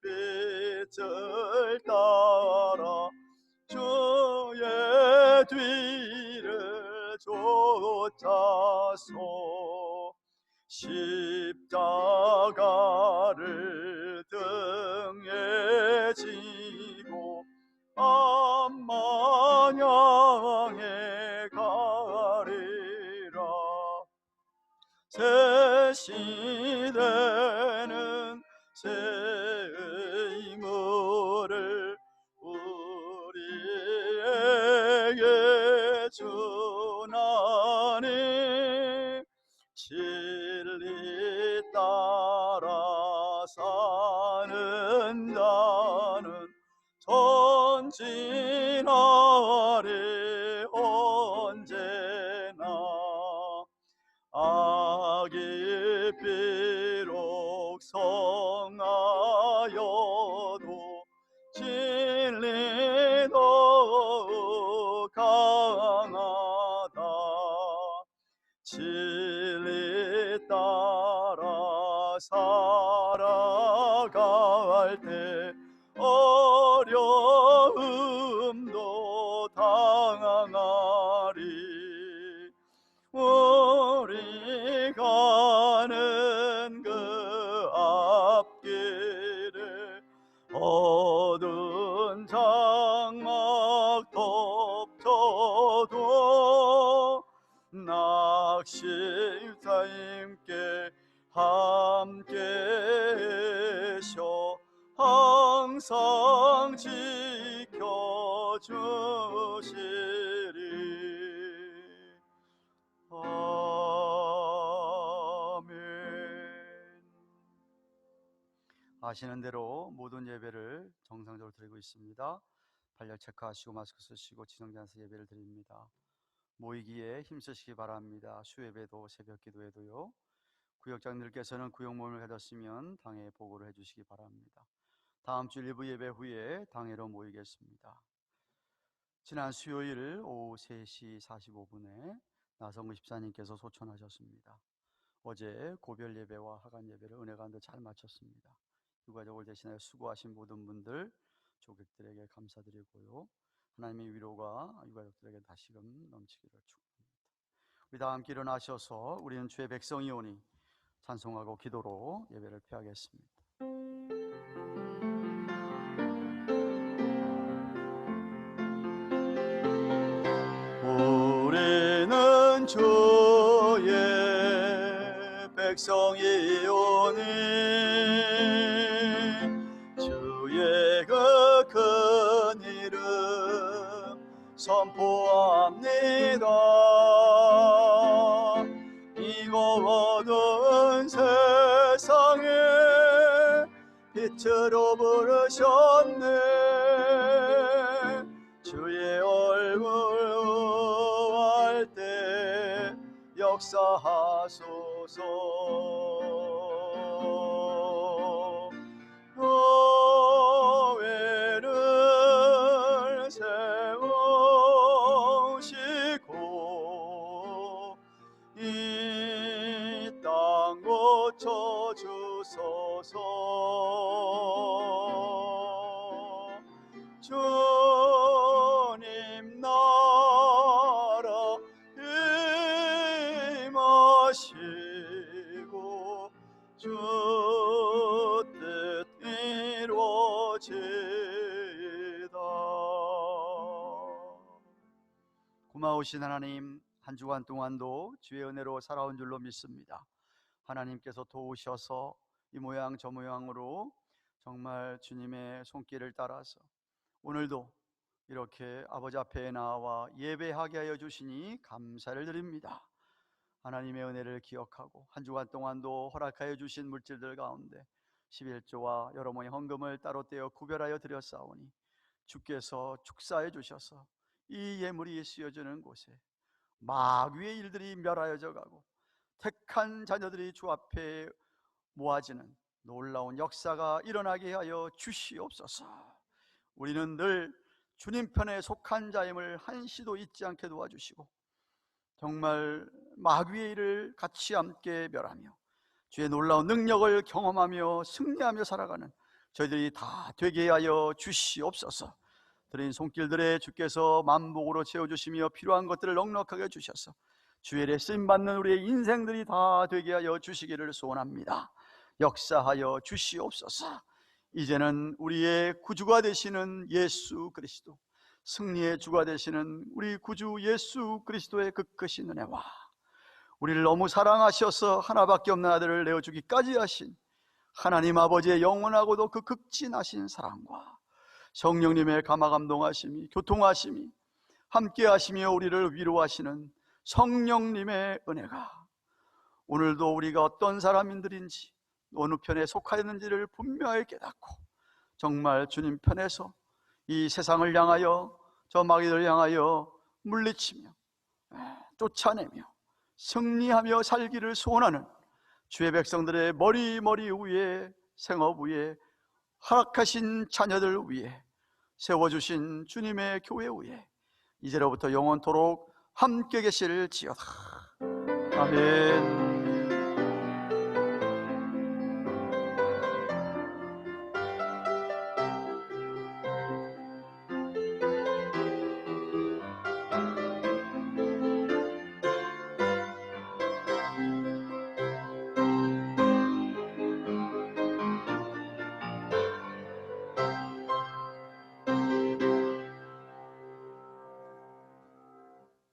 빛을 따라 주의 뒤를 쫓아서 십자가를 등에 지고 암만 향해 가리라. 새 시대는 새 의무를 우리에게 주나니 진리 따라 사는 자는 전진하리 언제나. 악이 비록 성하여도 진리도 강하다. 진리 따라 살아갈 때 어려움도 당하리. 우리 가는 그 앞길에 어두운 장막 덮쳐도 낙심자 힘께 함께 주시리. 아멘. 아시는 대로 모든 예배를 정상적으로 드리고 있습니다. 발열 체크하시고 마스크 쓰시고 지정된 데서 예배를 드립니다. 모이기에 힘쓰시기 바랍니다. 수예배도 새벽 기도에도요. 구역장님들께서는 구역 모임을 가졌으면 당회에 보고를 해주시기 바랍니다. 다음 주 일부 예배 후에 당회로 모이겠습니다. 지난 수요일 오후 3시 45분에 나성구 집사님께서 소천하셨습니다. 어제 고별 예배와 하간 예배를 은혜 가운데 잘 마쳤습니다. 유가족을 대신하여 수고하신 모든 분들, 조객들에게 감사드리고요. 하나님의 위로가 유가족들에게 다시금 넘치기를 축원합니다. 우리 다 함께 일어나셔서 우리는 주의 백성이오니 찬송하고 기도로 예배를 펴겠습니다. 우리는 주의 백성이오니 주의 그 큰 이름 선포합니다. 이고 어두운 세상에 빛으로 부르셨네. 주의 얼굴 할 때 역사하소서. 교회를 세우시고 이 땅 고쳐주소서. 주님 나라 임하시고 주 뜻 이루어지이다. 고마우신 하나님, 한 주간 동안도 주의 은혜로 살아온 줄로 믿습니다. 하나님께서 도우셔서 이 모양 저 모양으로 정말 주님의 손길을 따라서 오늘도 이렇게 아버지 앞에 나와 예배하게 하여 주시니 감사를 드립니다. 하나님의 은혜를 기억하고 한 주간 동안도 허락하여 주신 물질들 가운데 11조와 여러 모의 헌금을 따로 떼어 구별하여 드렸사오니 주께서 축사해 주셔서 이 예물이 쓰여지는 곳에 마귀의 일들이 멸하여져 가고 택한 자녀들이 주 앞에 모아지는 놀라운 역사가 일어나게 하여 주시옵소서. 우리는 늘 주님 편에 속한 자임을 한시도 잊지 않게 도와주시고 정말 마귀의 일을 같이 함께 멸하며 주의 놀라운 능력을 경험하며 승리하며 살아가는 저희들이 다 되게 하여 주시옵소서. 드린 손길들에 주께서 만복으로 채워주시며 필요한 것들을 넉넉하게 주셔서 주의 일에 쓰임받는 우리의 인생들이 다 되게 하여 주시기를 소원합니다. 역사하여 주시옵소서. 이제는 우리의 구주가 되시는 예수 그리스도, 승리의 주가 되시는 우리 구주 예수 그리스도의 그 크신 은혜와 우리를 너무 사랑하셔서 하나밖에 없는 아들을 내어주기까지 하신 하나님 아버지의 영원하고도 그 극진하신 사랑과 성령님의 감화감동하심이 교통하심이 함께 하시며 우리를 위로하시는 성령님의 은혜가 오늘도 우리가 어떤 사람인들인지 어느 편에 속하였는지를 분명히 깨닫고 정말 주님 편에서 이 세상을 향하여 저 마귀를 향하여 물리치며 쫓아내며 승리하며 살기를 소원하는 주의 백성들의 머리 위에 생업 위에 허락하신 자녀들 위에 세워주신 주님의 교회 위에 이제로부터 영원토록 함께 계실지어다. 아멘.